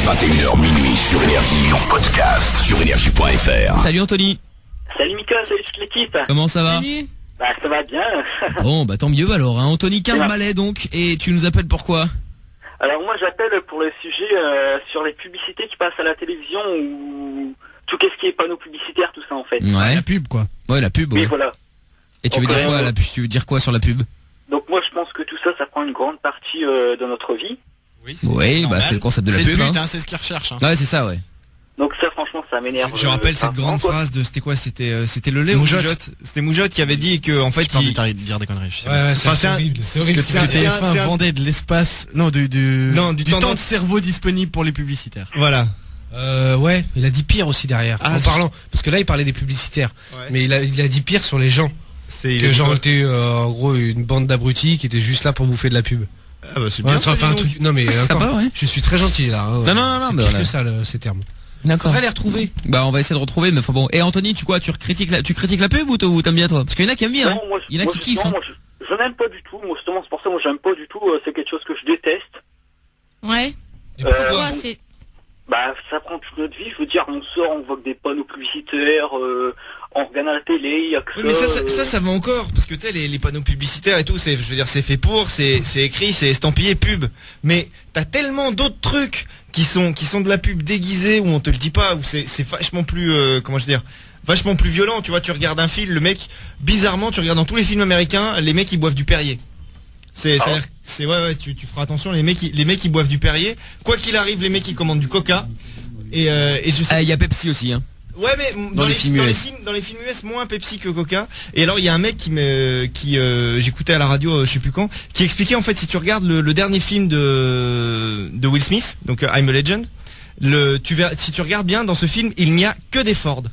21h minuit sur Énergie, en podcast sur énergie.fr. Salut Anthony. Salut Mika, salut toute l'équipe. Comment ça va? Salut. Bah ça va bien. Bon bah tant mieux alors, hein. Anthony, 15 balais donc, et tu nous appelles pourquoi? Alors moi j'appelle pour le sujet sur les publicités qui passent à la télévision ou tout ce qui est panneaux publicitaires, tout ça en fait. Ouais. La pub quoi. Ouais, la pub. Oui Ouais. voilà. Et tu veux dire quoi tu veux dire quoi sur la pub? Donc moi je pense que tout ça, ça prend une grande partie de notre vie. Oui, bah c'est le concept de la C'est pub. le but, Hein. c'est ce qu'ils recherchent. Hein. Ouais, c'est ça, ouais. Donc ça franchement ça m'énerve. Je rappelle cette grande phrase de c'était quoi, c'était le lait ou Moujotte. C'était Moujotte qui avait dit que en fait il dire des conneries. Je sais Ouais, Enfin, c'est horrible. C'est horrible. que TF1 vendait de l'espace, non du temps temps de cerveau disponible pour les publicitaires. Voilà. Ouais, il a dit pire aussi derrière. Ah, en parlant, parce que là il parlait des publicitaires, Ouais. mais il a dit pire sur les gens. Que genre était en gros une bande d'abrutis qui étaient juste là pour bouffer de la pub. Ah bah c'est Ouais, bien. enfin un truc. Non mais c'est encore, sympa, ouais. je suis très gentil là. Hein. Non, C'est mais pire voilà. que ça ces termes. D'accord. Faudrait les retrouver. Bah on va essayer de retrouver, mais enfin bon. Et Anthony, tu critiques la pub ou t'aimes bien toi? Parce qu'il y en a qui aiment bien. Non, moi, Il y en a qui kiffent. justement, moi, je n'aime pas du tout. Moi justement c'est pour ça moi j'aime pas du tout. C'est quelque chose que je déteste. Ouais. Et Pourquoi c'est... Bah ça prend toute notre vie. Je veux dire on sort, on voit que des panneaux publicitaires, on regarde à la télé, il y a que Oui, mais ça va encore parce que tu sais les panneaux publicitaires et tout, c'est c'est fait c'est écrit, c'est estampillé pub. Mais t'as tellement d'autres trucs qui sont de la pub déguisée où on te le dit pas, où c'est vachement plus vachement plus violent, tu vois, tu regardes un film, le mec bizarrement, tu regardes dans tous les films américains, les mecs ils boivent du Perrier. C'est tu feras attention, les mecs ils boivent du Perrier, quoi qu'il arrive, les mecs ils commandent du Coca et je sais. Il y a Pepsi aussi, hein. Ouais, mais dans les films US moins Pepsi que Coca. Et alors il y a un mec qui j'écoutais à la radio je sais plus quand, qui expliquait en fait si tu regardes le dernier film de Will Smith, donc I'm a Legend, si tu regardes bien dans ce film, il n'y a que des Ford.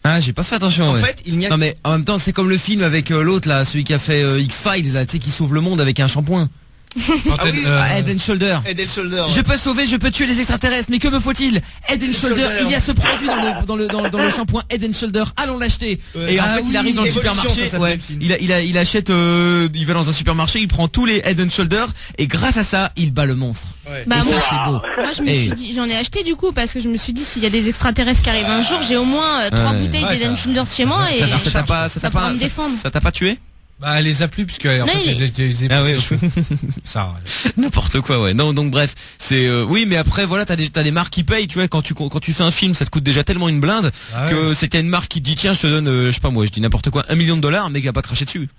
Ah, j'ai pas fait attention. En ouais. fait, il n'y a Non mais en même temps, c'est comme le film avec l'autre là, celui qui a fait X-Files là, tu sais, qui sauve le monde avec un shampoing. Head and Shoulder. Head and Shoulder. Je peux sauver, je peux tuer les extraterrestres, mais que me faut-il? Head and Shoulder. Il y a ce produit dans le shampoing Head and Shoulder. Allons l'acheter. Ouais. Et en fait, il arrive dans le Évolution, supermarché. ça Ouais. s'appelle le film. Il achète. Il va dans un supermarché, il prend tous les Head and Shoulder et grâce à ça, il bat le monstre. Ouais. Bah et moi, ça, c'est beau. moi je me suis dit, j'en ai acheté du coup parce que je me suis dit s'il y a des extraterrestres qui arrivent un jour, j'ai au moins 3 Ouais. bouteilles d'Eden Shoulders chez moi et Ça pourra me défendre. t'a pas tué? Bah elle les a plus puisque en Non, fait il- ils Ah ouais. Ça. Ouais. N'importe quoi, ouais. Non, donc bref, c'est oui, mais après voilà, t'as des marques qui payent, tu vois, quand tu fais un film, ça te coûte déjà tellement une blinde Ah ouais. que c'était une marque qui te dit tiens, je te donne je sais pas moi, je dis n'importe quoi, $1 million, mais qui a pas craché dessus.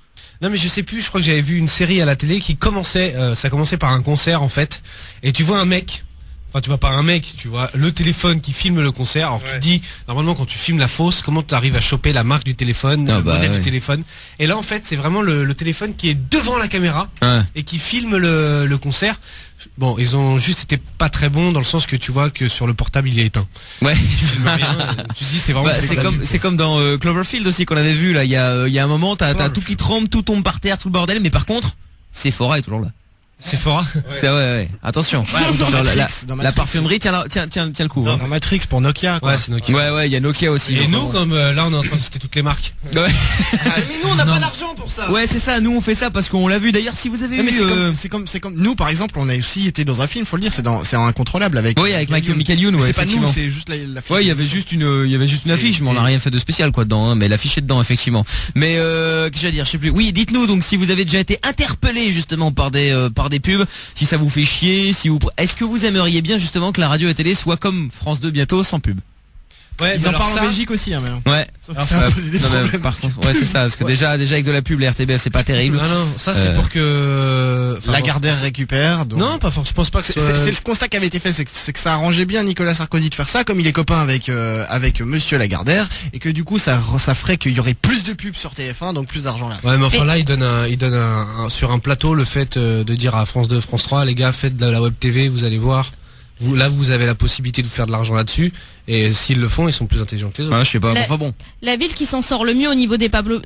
Non mais je sais plus, je crois que j'avais vu une série à la télé qui commençait, ça commençait par un concert en fait, et tu vois un mec, enfin tu vois pas un mec, tu vois le téléphone qui filme le concert, alors tu te dis, normalement quand tu filmes la fausse, comment tu arrives à choper la marque du téléphone, Ah le bah modèle ouais. du téléphone, et là en fait c'est vraiment le téléphone qui est devant la caméra, Ouais. et qui filme le concert. Bon, ils ont juste été pas très bons dans le sens que tu vois que sur le portable il est éteint. Ouais. Il filme rien, tu te dis c'est vraiment Bah, c'est comme dans Cloverfield aussi qu'on avait vu là, il y a un moment t'as tout qui tremble, tout tombe par terre, tout le bordel, mais par contre, Sephora est toujours là. Sephora. C'est ouais. Attention. Dans Genre, Matrix, dans la Matrix. parfumerie tient le coup. Dans Matrix pour Nokia quoi. Ouais, c'est Nokia. Ouais, il y a Nokia aussi. Et donc, nous, bon. comme là on est en train de citer toutes les marques. Ouais. Mais nous on n'a Non. pas d'argent pour ça. Ouais, c'est ça, nous on fait ça parce qu'on l'a vu. D'ailleurs, si vous avez Non, mais vu c'est comme nous par exemple, on a aussi été dans un film, faut le dire, c'est incontrôlable avec. oui, avec Michael Youn, Mais ouais, c'est pas nous, effectivement. c'est juste la Ouais, il y avait juste une affiche, mais on n'a rien fait de spécial quoi dedans, hein, mais l'affiche est dedans effectivement. Mais qu'est-ce que j'allais dire, je sais plus. Oui, dites-nous donc si vous avez déjà été interpellé justement par des pubs, si ça vous fait chier, est-ce que vous aimeriez bien justement que la radio et télé soit comme France 2 bientôt sans pub? Ouais, Ils mais en alors parlent ça- en Belgique aussi, hein, mais. Ouais. Sauf Alors que ça a ça- posé des non, mais problèmes. par contre, ouais, c'est ça, parce que déjà avec de la pub, la RTBF c'est pas terrible. Non, ça c'est pour que. enfin, Lagardère récupère. Donc... Non, pas forcément. Je pense pas que C'est le constat qui avait été fait, c'est que ça arrangeait bien Nicolas Sarkozy de faire ça, comme il est copain avec Monsieur Lagardère, et que du coup ça ferait qu'il y aurait plus de pubs sur TF1, donc plus d'argent là. Ouais, mais enfin là, il donne sur un plateau le fait de dire à France 2, France 3, les gars, faites de la web TV, vous allez voir. Vous avez la possibilité de faire de l'argent là-dessus, et s'ils le font, ils sont plus intelligents que les autres. Ouais, je sais pas. La- Enfin bon. La ville qui s'en sort le mieux au niveau des tableaux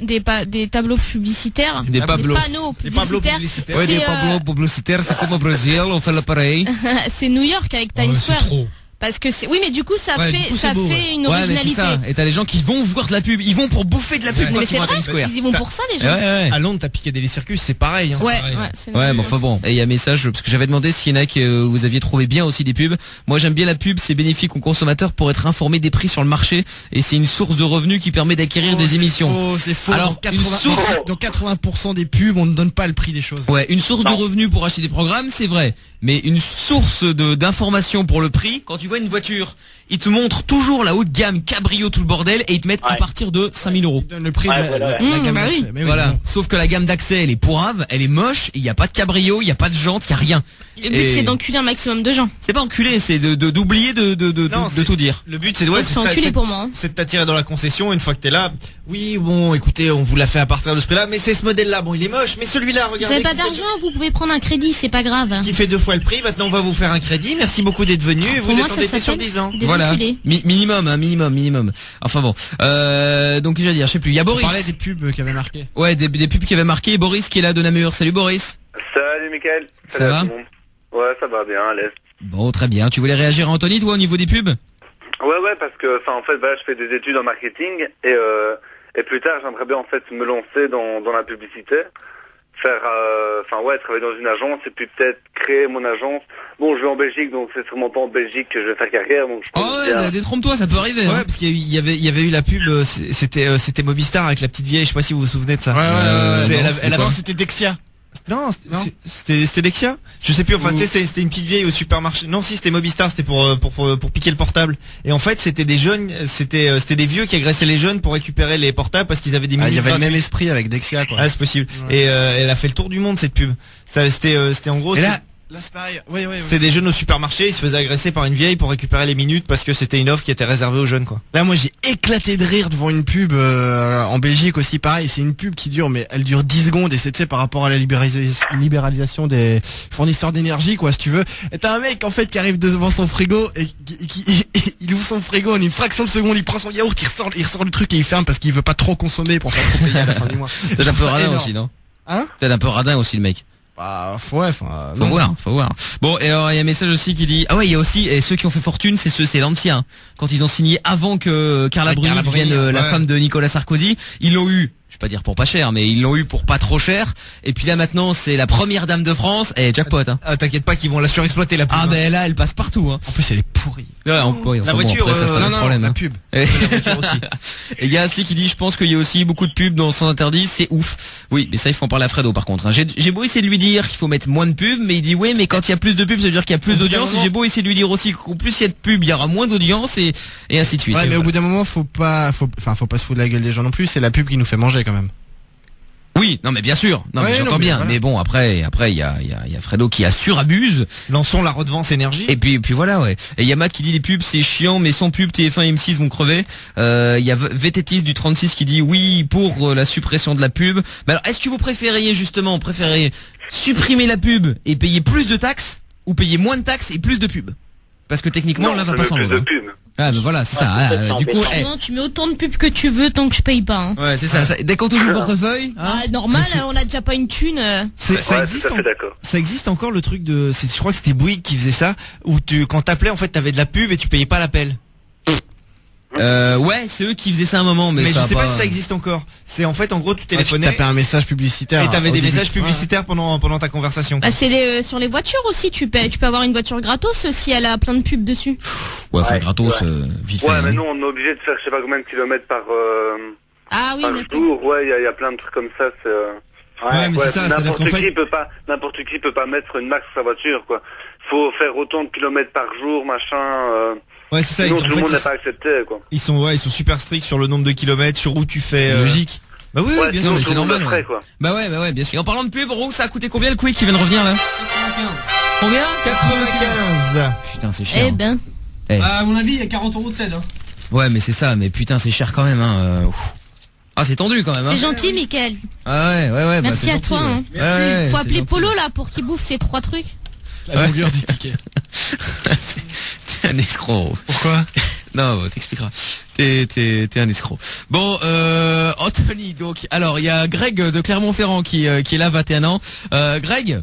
publicitaires, Des tableaux. panneaux publicitaires, Ouais, des c'est, tableaux publicitaires, c'est comme au Brésil, on fait l'appareil. c'est New York avec Ouais, Times c'est Square. trop. Parce que c'est, oui, mais du coup, ça Ouais, fait, du coup, c'est ça beau, fait une Ouais, mais c'est originalité. ça. Et t'as les gens qui vont voir de la pub. Ils vont pour bouffer de la pub Mais quand ils c'est vont à vrai, Times Square. ils y vont pour ça, les gens. Ouais. À Londres, t'as Piccadilly Circus, c'est pareil. Hein. Ouais, pareil. c'est Ouais, mais enfin bon. Et il y a un message, parce que j'avais demandé s'il y en a que vous aviez trouvé bien aussi des pubs. Moi, j'aime bien la pub, c'est bénéfique aux consommateurs pour être informé des prix sur le marché. Et c'est une source de revenus qui permet d'acquérir des émissions. C'est faux. Alors, dans une source- dans 80% des pubs, on ne donne pas le prix des choses. Ouais, une source de revenus pour acheter des programmes, c'est vrai. Mais une source d'information pour le prix, quand tu vois une voiture, ils te montrent toujours la haute gamme, cabrio, tout le bordel, et ils te mettent à partir de 5000 euros. Ils donnent le prix de Ouais, voilà. la gamme Bah oui. d'accès. Mais oui, Voilà. bon. Sauf que la gamme d'accès, elle est pourrave, elle est moche, il n'y a pas de cabrio, il n'y a pas de jantes, il n'y a rien. Le but, Et- c'est d'enculer un maximum de gens. C'est pas enculé, c'est d'oublier de Non, c'est- tout dire. Le but, c'est ouais, Ils sont enculés pour moi, hein. c'est de t'attirer dans la concession. Une fois que t'es là, oui, bon, écoutez, on vous l'a fait à partir de ce prix-là, mais c'est ce modèle-là. Bon, il est moche, mais celui-là, Vous regardez. avez pas qui fait d'argent, vous pouvez prendre un crédit, c'est pas grave. Qui fait 2 fois le prix. Maintenant, on va vous faire un crédit. Merci beaucoup d'être venu. Pour Vous moi, êtes ça endetté sur s'appelle 10 ans. des Voilà. enculés. Minimum. Enfin bon. Donc je vais dire, je sais plus. Il y a On Boris. parlait des pubs qui avaient marqué. Ouais, des pubs qui avaient marqué. Boris qui est là de Namur. Salut Boris. Salut Mickaël. Ça Salut à va tout le monde. Ouais, ça va bien, à l'aise. Bon, très bien. Tu voulais réagir à Anthony, toi, au niveau des pubs? Ouais, parce que, en fait, je fais des études en marketing et plus tard, j'aimerais bien, en fait, me lancer dans la publicité. Faire, travailler dans une agence et puis peut-être créer mon agence. Bon, je vais en Belgique, donc c'est sûrement pas en Belgique que je vais faire carrière, donc je Oh pense ouais, bien. bah, détrompe-toi, ça peut arriver. Ouais, hein. parce qu'il y avait eu la pub. C'était Mobistar avec la petite vieille. Je sais pas si vous vous souvenez de ça. ouais, C'est- non, elle a- c'était elle a- quoi Non, c'était Dexia. Non, Non. c'était Dexia. Je sais plus. Enfin, tu sais, c'était une petite vieille au supermarché. Non, si, c'était Mobistar. C'était pour piquer le portable. Et en fait, c'était des jeunes, c'était des vieux qui agressaient les jeunes pour récupérer les portables parce qu'ils avaient des Ah, minutes. il y avait le même gratuites. esprit avec Dexia, quoi. Ah, c'est possible. Ouais. Et elle a fait le tour du monde cette pub. Ça, c'était en gros. Et c'était- là, c'est pareil. Oui. c'est des jeunes au supermarché, ils se faisaient agresser par une vieille pour récupérer les minutes parce que c'était une offre qui était réservée aux jeunes, quoi. Là, moi, j'ai éclaté de rire devant une pub en Belgique aussi. Pareil, c'est une pub qui dure, mais elle dure 10 secondes et c'est, tu sais, par rapport à la libéralisation des fournisseurs d'énergie, quoi, si tu veux. Et t'as un mec, en fait, qui arrive devant son frigo et il ouvre son frigo en une fraction de seconde, il prend son yaourt, il ressort le truc et il ferme parce qu'il veut pas trop consommer pour pas trop payer à la fin du mois. Peut-être Je un trouve peu ça radin énorme. aussi, non? Hein? Peut-être un peu radin aussi, le mec. Bah, ouais, enfin, Faut voir. Bon, et alors il y a un message aussi qui dit, ah ouais, il y a aussi, et ceux qui ont fait fortune, c'est l'ancien. Quand ils ont signé avant que Carla Ouais, Bruni Carla devienne Bruni, la ouais. femme de Nicolas Sarkozy, ils l'ont eu. Je vais pas dire pour pas cher, mais ils l'ont eu pour pas trop cher. Et puis là maintenant, c'est la première dame de France. Et jackpot, hein. Ah, t'inquiète pas qu'ils vont la surexploiter la pub. Ah hein. ben là, elle passe partout, hein. En plus, elle est pourrie. Ouais, ouais, enfin bon, voiture, après, ça, c'est un Non, autre non, problème, la hein. pub. Et La voiture aussi. il y a Asli qui dit, je pense qu'il y a aussi beaucoup de pubs dans Sans Interdit, c'est ouf. Oui, mais ça, il faut en parler à Fredo par contre, hein. J'ai beau essayer de lui dire qu'il faut mettre moins de pubs, mais il dit, oui, mais quand il y a plus de pubs, ça veut dire qu'il y a plus Au bout d'un d'audience, et moment- j'ai beau essayer de lui dire aussi qu'au plus il y a de pubs, il y aura moins d'audience, et ainsi de suite. Ouais, Et mais au voilà. bout d'un moment, faut pas se foutre de la gueule des gens non plus. C'est la pub qui nous fait manger quand même. Oui, non mais bien sûr, non Ouais, mais j'entends non, mais bien, voilà. mais bon après il y a Fredo qui a surabuse, Lançons la redevance énergie. et puis voilà ouais. Et il y a Matt qui dit les pubs c'est chiant, mais sans pub TF1 et M6 vont crever. Il y a VTTis du 36 qui dit oui pour la suppression de la pub. Mais alors est-ce que vous préfériez supprimer la pub et payer plus de taxes, ou payer moins de taxes et plus de pubs? Parce que techniquement Non, là va je pas veux s'en plus de hein. pub. Ah ben voilà c'est ça. Du coup Franchement, tu mets autant de pubs que tu veux tant que je paye pas. Hein. ouais c'est ça. Dès qu'on touche le portefeuille. Hein, Ah, normal, on a déjà pas une thune. Ça Ouais, existe tout à fait d'accord. ça existe encore le truc de, je crois que c'était Bouygues qui faisait ça, où quand t'appelais en fait t'avais de la pub et tu payais pas l'appel. ouais c'est eux qui faisaient ça à un moment, mais Mais ça je a sais pas si ça existe encore. C'est en fait en gros tu Tu téléphonais tapais un message publicitaire. et t'avais au des début. messages publicitaires pendant ta conversation. Bah, c'est sur les voitures aussi, tu peux avoir une voiture gratos si elle a plein de pubs dessus. Ouais, enfin Ouais, gratos, ouais. vite fait. Ouais, hein. mais nous, on est obligé de faire je sais pas combien de kilomètres par Ah oui, d'accord. jour. Ouais, il y a plein de trucs comme ça. C'est, Ouais, mais c'est ça, c'est-à-dire n'importe qu'en fait- n'importe qui peut pas mettre une max sur sa voiture, quoi. Faut faire autant de kilomètres par jour, machin. Ouais, c'est ça. Sinon, en tout le fait, monde n'a pas accepté, quoi. ils sont super stricts sur le nombre de kilomètres, sur où tu fais. Logique. Bah oui, Ouais, bien sinon, sûr. mais tout c'est le monde le normal, ferait, ouais. quoi. Bah ouais, bien sûr. Et en parlant de pub, Roux, ça a coûté combien le quick qui vient de revenir là? Combien? 95. Putain, c'est cher. Eh ben, À mon avis, il y a 40 € de cède. Hein. Ouais, mais c'est ça, mais putain, c'est cher quand même, hein. Ouf. Ah, c'est tendu quand même, hein. c'est gentil, Mickaël. Ah ouais. Bah, Merci c'est à gentil, toi. ouais. Hein. Ouais, Faut c'est appeler gentil. Polo là pour qu'il bouffe ces 3 trucs. La longueur du ticket. T'es un escroc. Pourquoi? Non, t'expliqueras. T'es un escroc. Bon, Anthony, donc, alors, il y a Greg de Clermont-Ferrand qui est là, 21 ans. Greg?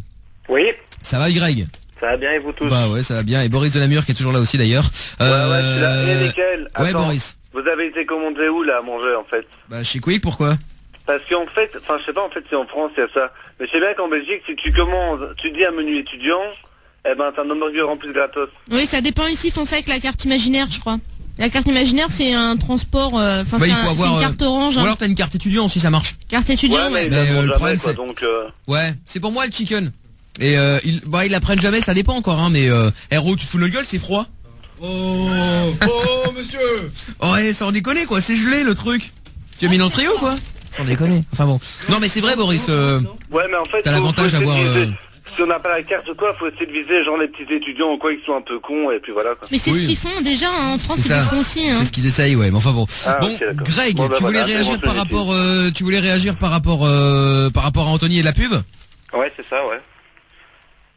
Oui, Ça va, Greg? Ça va bien et vous tous? Bah ouais, ça va bien. Et Boris Delamure qui est toujours là aussi d'ailleurs. Ouais, je suis là. Et nickel. Ouais, Attends, Boris. vous avez été commandé où là à manger en fait? Bah chez Quick, pourquoi? Parce qu'en fait, enfin je sais pas en fait si en France il y a ça, mais je sais bien qu'en Belgique si tu commandes, tu dis un menu étudiant, eh ben t'as un hamburger en plus gratos. Oui, ça dépend ici, ils font ça avec la carte imaginaire, je crois. La carte imaginaire, c'est un transport, enfin Bah, c'est il faut c'est avoir, une carte orange. Ou hein. alors t'as une carte étudiant si ça marche. Carte étudiant, ouais. Mais ils le le problème, jamais, quoi, c'est- donc Ouais, c'est pour moi le chicken. Et ils la prennent jamais, ça dépend encore, hein. Mais Hero, tu te fous de notre gueule, c'est froid. Oh monsieur. Oh, ouais, sans déconner quoi, c'est gelé le truc. Tu as mis dans le trio quoi? Sans déconner. Enfin bon. Non mais c'est vrai Boris. ouais, mais en fait, T'as l'avantage faut essayer de d'avoir, viser. Si on n'a pas la carte ou quoi, faut essayer de viser genre les petits étudiants ou quoi, qui sont un peu cons et puis voilà quoi. Mais c'est Oui. ce qu'ils font déjà, hein. En France, C'est ils le ça. font aussi. Hein. C'est ce qu'ils essayent, ouais. Mais enfin bon. Ah, Bon, ok, d'accord. Greg, Bon, bah, tu voulais voilà, réagir c'est bon, par c'est rapport, tu voulais réagir par rapport à Anthony et la pub? Ouais, c'est ça, ouais.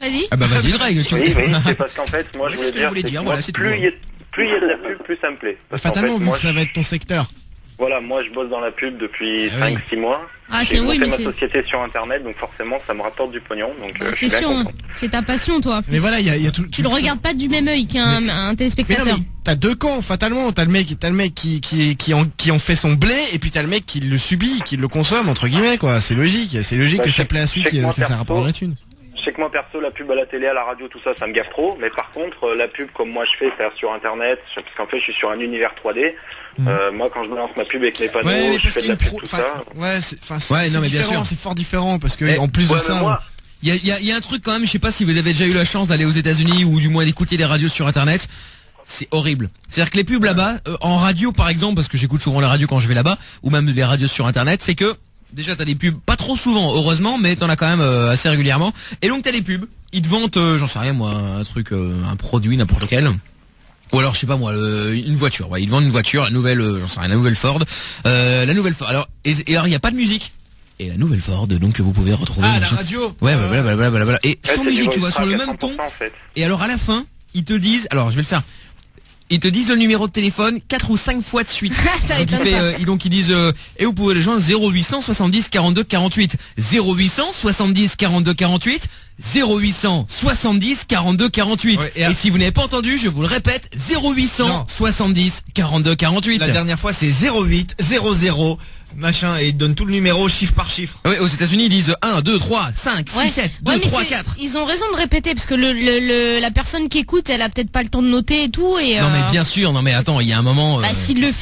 Vas-y. Ah bah vas-y Greg, tu Oui, c'est parce qu'en fait, moi Ouais, je c'est ce que je voulais c'est dire, que voilà, moi, c'est tout. plus il y a de la pub, plus ça me plaît. Parce qu'en Fatalement, fait, vu moi, que ça va être ton secteur. Voilà, moi je bosse dans la pub depuis Ah oui. 5-6 mois. Ah, J'ai c'est oui, monté mais ma c'est société sur internet, donc forcément ça me rapporte du pognon, donc je suis c'est bien sûr. hein. content. C'est ta passion, toi. Mais voilà, il y a tout. Tu le regardes pas du même œil qu'un Mais- un Mais non, téléspectateur. mais t'as deux camps, fatalement. T'as le mec qui en fait son blé, et puis t'as le mec qui le subit, qui le consomme, entre guillemets, quoi. C'est logique. C'est logique Bah, que je ça sais- plaît à je celui sais que moi, que ça perso, rapporte de la thune. Je sais que moi perso, la pub à la télé, à la radio, tout ça, ça me gaffe trop. Mais par contre, la pub comme moi je fais, faire sur internet, parce qu'en fait je suis sur un univers 3D. Moi quand je balance ma pub avec mes panneaux, Ouais, mais je parce fais qu'il y de a la une pub, pro. tout ça. Ouais, c'est Ouais, non, mais bien différent, sûr. c'est fort différent parce que Eh, en plus de Ouais, mais ça. moi, Il y a un truc quand même, je sais pas si vous avez déjà eu la chance d'aller aux États-Unis ou du moins d'écouter les radios sur internet. C'est horrible. C'est-à-dire que les pubs là-bas, en radio par exemple, parce que j'écoute souvent la radio quand je vais là-bas, ou même les radios sur internet, c'est que déjà t'as des pubs, pas trop souvent heureusement, mais t'en as quand même assez régulièrement. Et donc t'as des pubs, ils te vendent, j'en sais rien moi, un truc, un produit, n'importe lequel. Ou alors je sais pas moi, une voiture. Ouais, ils te vendent une voiture, la nouvelle, j'en sais rien, la nouvelle Ford. La nouvelle Ford. Alors, et alors il y a pas de musique. Et la nouvelle Ford, donc que vous pouvez retrouver. Ah, la machin. radio. Ouais, voilà. Et sans c'est du musique, tu vois, voice sur le track à même ton. 100%, en fait. Et alors à la fin, ils te disent, alors je vais le faire. Ils te disent le numéro de téléphone 4 ou 5 fois de suite. Ça Donc, étonne pas. donc ils disent et vous pouvez les joindre 0800 70 42 48 0800 70 42 48 0800 70 42 48 Ouais, et si vous n'avez pas entendu, je vous le répète, 0800 Non. 70 42 48. La dernière fois c'est 08 00 machin et il donne tout le numéro chiffre par chiffre. Ouais, aux États-Unis ils disent 1 2 3 5 6 7 2 mais 3 c'est- 4. Ils ont raison de répéter parce que la personne qui écoute, elle a peut-être pas le temps de noter et tout. Et Non mais bien sûr, non mais attends, il y a un moment Bah, s'ils le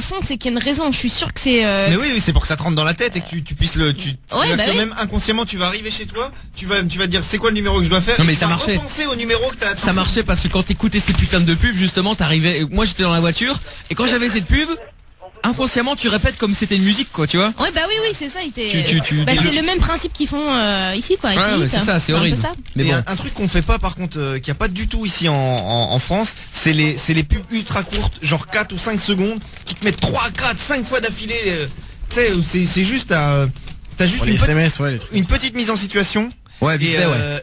font, c'est qu'il y a une raison. Je suis sûre que c'est. Mais oui, c'est pour que ça te rentre dans la tête et que tu puisses c'est-à-dire bah que oui. même inconsciemment tu vas arriver chez toi, tu vas te dire c'est quoi le numéro que je dois faire. Non, et mais tu ça vas marchait. repenser au numéro que t'as. Ça marchait parce que quand t'écoutais ces putains de pubs, justement, t'arrivais. Moi, j'étais dans la voiture et quand j'avais cette pub, inconsciemment, tu répètes comme c'était une musique, quoi, tu vois. Ouais, bah oui, c'est ça. Tu- Bah, c'est le même principe qu'ils font ici, quoi. avec Ouais, les ouais, hits, c'est ça, c'est un peu horrible. ça. Mais Et bon. un truc qu'on fait pas par contre, qu'il n'y a pas du tout ici en France, c'est les pubs ultra courtes, genre 4 ou 5 secondes, qui te mettent 3, 4, 5 fois d'affilée. Tu sais, c'est juste t'as juste Pour les une, SMS, ouais, les trucs. une petite mise en situation. Ouais, vite Et, fait, ouais.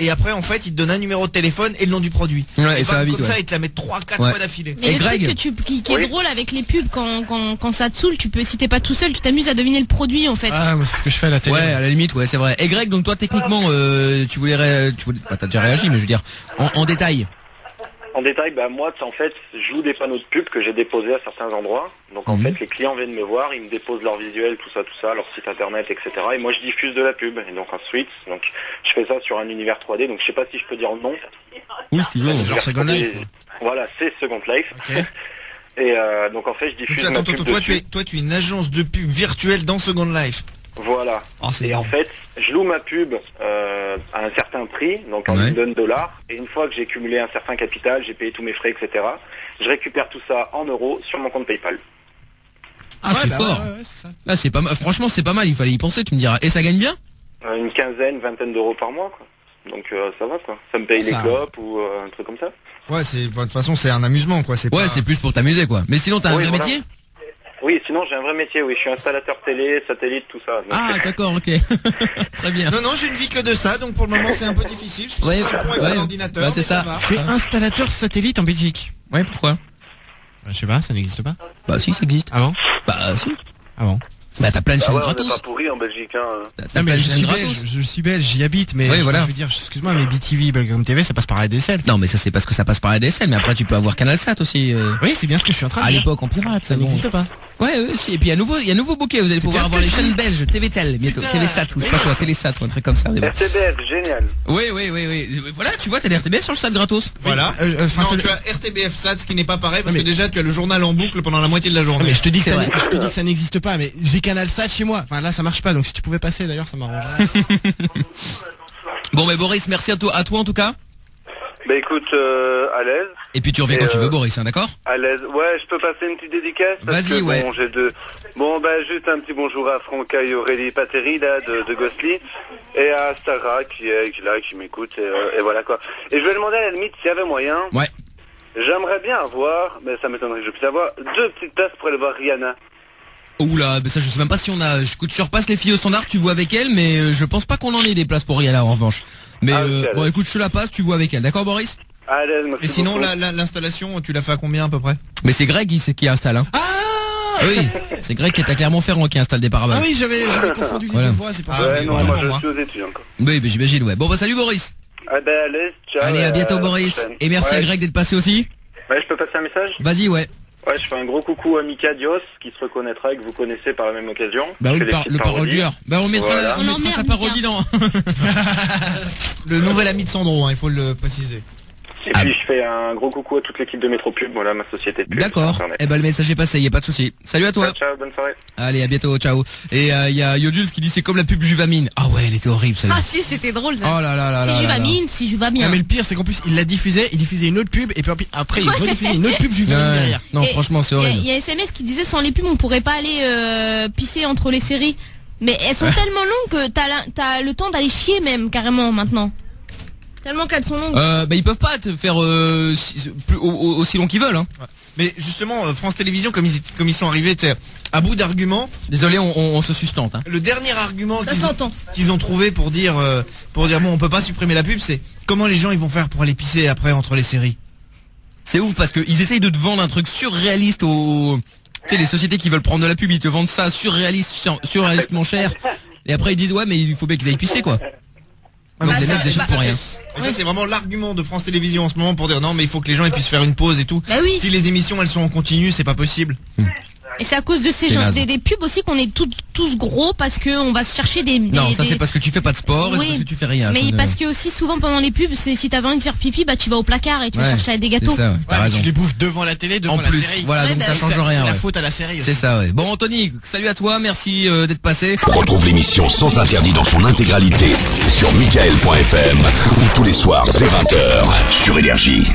et après en fait ils te donnent un numéro de téléphone et le nom du produit. Ouais, et ça bam, va vite, comme ouais. ça ils te la mettent 3-4 Ouais. fois d'affilée. Mais Et le Greg truc qui est Oui. drôle avec les pubs quand ça te saoule, si t'es pas tout seul, tu t'amuses à deviner le produit en fait. Ah, moi, c'est ce que je fais à la télé. Ouais, à la limite, ouais, c'est vrai. Et Greg, donc toi, techniquement, bah, t'as déjà réagi, mais je veux dire, en détail. En détail, bah moi, en fait, je joue des panneaux de pub que j'ai déposés à certains endroits. Donc en fait, les clients viennent me voir, ils me déposent leur visuel, tout ça, leur site internet, etc. Et moi, je diffuse de la pub. Et donc ensuite, donc je fais ça sur un univers 3D. Donc je sais pas si je peux dire le nom. Oui, si tu veux. C'est genre Second Life. Voilà, c'est Second Life. Ok. Et donc en fait, je diffuse ma Attends, pub toi dessus. tu es une agence de pub virtuelle dans Second Life. Voilà. Oh, c'est Et bon. en fait, je loue ma pub à un certain prix, donc en Ouais. une donne dollars. Et une fois que j'ai cumulé un certain capital, j'ai payé tous mes frais, etc. Je récupère tout ça en euros sur mon compte PayPal. Ah, c'est bah, fort. ouais, c'est ça. Là, c'est pas mal. Franchement, c'est pas mal. Il fallait y penser, tu me diras. Et ça gagne bien? Une quinzaine, vingtaine d'euros par mois, quoi. Donc ça va, quoi. Ça me paye Ça les va. clopes ou un truc comme ça. Ouais, de toute façon c'est un amusement quoi. C'est Ouais, pas... c'est plus pour t'amuser, quoi. Mais sinon, t'as un Oui, vrai voilà. métier? Oui, sinon j'ai un vrai métier, oui. Je suis installateur télé, satellite, tout ça. Donc, Ah, d'accord, ok. Très bien. Non, je ne vis que de ça, donc pour le moment c'est un peu difficile. Je suis Ouais, sur un pont avec ouais. mon ordinateur. Bah, c'est mais ça. va. Je suis installateur satellite en Belgique. Ouais, pourquoi? Je sais pas, ça n'existe pas. Bah, si, ça existe. Avant Bah, si. Avant. Bah t'as plein de Ah chaînes ouais, on est gratos. pas pourri en Belgique, hein. T'as Non, plein mais de je chaînes suis gratos. belge, je suis belge, j'y habite, mais Oui, je voilà. veux dire, excuse-moi, mais BTV, Belgium TV, ça passe par ADSL. Non mais ça c'est parce que ça passe par ADSL, mais après tu peux avoir CanalSat aussi. Oui, c'est bien ce que je suis en train de À dire. l'époque en pirate, Ça bon. n'existe pas. Ouais, si. Et puis il y a nouveau bouquet, vous allez C'est pouvoir bien avoir ce les que je chaînes belges, TVTel bientôt, Putain. TVSat ou je sais pas quoi, Télésat ou un truc comme ça. Mais bon. RTBF, génial. Oui. Voilà, tu vois, t'as l'RTBF sur le sat gratos. Voilà. Enfin, non, c'est tu as RTBF SAT, ce qui n'est pas pareil parce Mais- que déjà tu as le journal en boucle pendant la moitié de la Ah, journée. mais je te dis que C'est ça, vrai. je te dis que ça n'existe pas, mais j'ai CanalSat chez moi. Enfin là, ça marche pas, donc si tu pouvais passer, d'ailleurs, ça m'arrangerait. Bon mais Boris, merci à toi en tout cas. Bah écoute, à l'aise. Et puis tu reviens Et, quand tu veux Boris, hein, d'accord? À l'aise. Ouais, je peux passer une petite dédicace parce Vas-y, que ouais. bon, j'ai deux. Bon, bah juste un petit bonjour à Franca et Aurélie Pateri là de Gosli et à Sarah qui est là, qui m'écoute et voilà quoi. Et je vais demander à la limite s'il y avait moyen. Ouais. J'aimerais bien avoir, mais ça m'étonnerait que je puisse avoir 2 petites places pour aller voir Rihanna. Oula, ça je sais même pas si on a. Écoute, je repasse les filles au standard, tu vois avec elle, mais je pense pas qu'on en ait des places pour Rihanna en revanche. Mais Ah, ok, bon allez. écoute, je te la passe, tu vois avec elle, d'accord Boris? À l'aise, merci Et sinon beaucoup. l'installation, tu l'as fait à combien à peu près? Mais c'est Greg qui installe, hein. Ah Oui, c'est Greg qui est à Clermont-Ferrand qui installe des paraboles. Ah oui, j'avais confondu les Voilà. deux voix, c'est pour Ah ça. ouais, mais non, autant moi pour je moi. suis aux études encore. Oui, mais j'imagine, ouais. Bon bah salut Boris. Ah bah à l'aise, ciao. Allez, à bientôt la Boris. prochaine. Et merci Ouais, à Greg d'être passé aussi. Ouais, je peux passer un message? Vas-y, ouais. Ouais, je fais un gros coucou à Mika Dios, qui se reconnaîtra et que vous connaissez par la même occasion. Bah Je oui, fais des petites le parodies. parodieur. Bah on mettra, Voilà. on On mettra emmerde sa Mika. parodie dans. Le nouvel ami de Sandro, hein, il faut le préciser. Et puis je fais un gros coucou à toute l'équipe de Métropub, voilà ma société de pub. D'accord. sur Internet. Eh ben le message est passé, y a pas de souci. Salut à toi. Ciao, ciao, bonne soirée. Allez, à bientôt, ciao. Et il y a Yodulf qui dit c'est comme la pub Juvamine. Ah ouais, elle était horrible celle-là. Ah si, c'était drôle ça. Oh là là là là. Si là là. Juvamine, si je va bien. Ah, mais le pire, c'est qu'en plus, il diffusait une autre pub, et puis après, il rediffusait une autre pub Juvenile Ouais. derrière. Non, Et franchement, c'est Il horrible. y a SMS qui disait sans les pubs on pourrait pas aller pisser entre les séries. Mais elles sont tellement longues que t'as le temps d'aller chier même carrément maintenant. Tellement qu'elles sont longues. Bah ils peuvent pas te faire aussi long qu'ils veulent, hein. Mais justement, France Télévisions, comme ils sont arrivés tu sais, à bout d'arguments, Désolé, on se sustente, hein. le dernier argument Ça s'entend. qu'ils ont trouvé pour dire bon, on peut pas supprimer la pub, c'est comment les gens ils vont faire pour aller pisser après entre les séries. C'est ouf parce qu'ils essayent de te vendre un truc surréaliste aux... Tu sais, les sociétés qui veulent prendre de la pub, ils te vendent ça surréalistement cher. Et après ils disent ouais mais il faut bien qu'ils aillent pisser quoi. Donc les ça, mecs achètent bah, pour rien. Et ça c'est vraiment l'argument de France Télévisions en ce moment pour dire non mais il faut que les gens ils puissent faire une pause et tout. Bah oui. Si les émissions elles sont en continu, c'est pas possible. Et c'est à cause de ces C'est gens, naze. des pubs aussi qu'on est tous gros parce que on va se chercher des. Non, ça c'est parce que tu fais pas de sport et Oui. c'est parce que tu fais rien. Mais ça ne- parce que aussi souvent pendant les pubs, si t'as envie de faire pipi, bah tu vas au placard et tu vas Ouais, chercher des gâteaux. C'est ça, ouais, t'as Ouais, mais raison. tu les bouffes devant la télé, devant En la plus, série. voilà, Ouais, donc bah ça oui. change rien. C'est la Ouais. faute à la série aussi. C'est ça, ouais. Bon, Anthony, salut à toi, merci d'être passé. Retrouve l'émission Sans Interdit dans son intégralité sur michael.fm ou tous les soirs dès 20h sur Énergie.